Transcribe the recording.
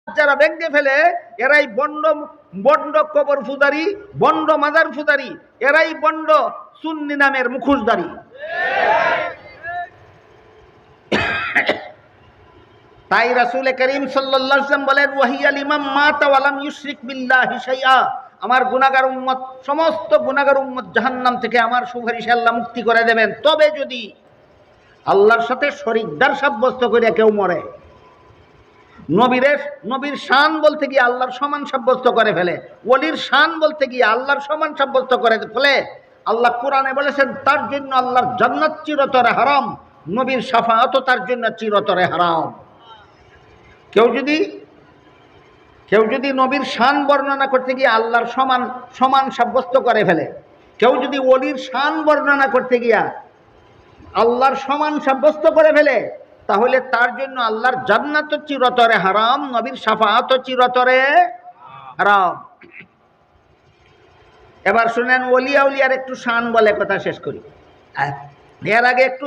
যারা ভেঙে ফেলে এরাই বন্ড বন্ড কবর ফুদারি, বন্ড মাজার ফুদারি, এরাই বন্ড সুন্নি নামের মুখোশধারী। তাই রাসূল করিম সাল্লাল্লাহু আলাইহি ওয়াসাল্লাম বলেন, ওয়াহিয়াল ইমাম মাতা ওয়া লাম ইউশরিক বিল্লাহি শাইআ, আমার গুনাহগার উম্মত, সমস্ত গুনাহগার উম্মত জাহান্নাম থেকে আমার সুপারিশে আল্লাহ মুক্তি করে দেবেন, তবে যদি আল্লাহর সাথে শরীকদার সাব্যস্ত করে কেউ মরে। নবীর শান বলতে গিয়ে আল্লাহর সমান সাব্যস্ত করে ফেলে, ওলির শান বলতে গিয়ে আল্লাহর সমান সাব্যস্ত করে ফেলে। আল্লাহ কোরআনে বলেছেন তার জন্য আল্লাহর জান্নাত চিরতরে হারাম, নবীর শাফাআতও তার জন্য চিরতরে হারাম। কেউ যদি নবীর শান বর্ণনা করতে গিয়ে আল্লাহর সমান সাব্যস্ত করে ফেলে, কেউ যদি ওলির শান বর্ণনা করতে গিয়া আল্লাহর সমান সাব্যস্ত করে ফেলে, তাহলে তার জন্য আল্লাহর জান্নাত চিরতরে হারাম, নবীর শাফাআত চিরতরে হারাম। এবার শুনেন, ওলিয়া উলিয়ার একটু শান বলে কথা শেষ করি। এর আগে একটু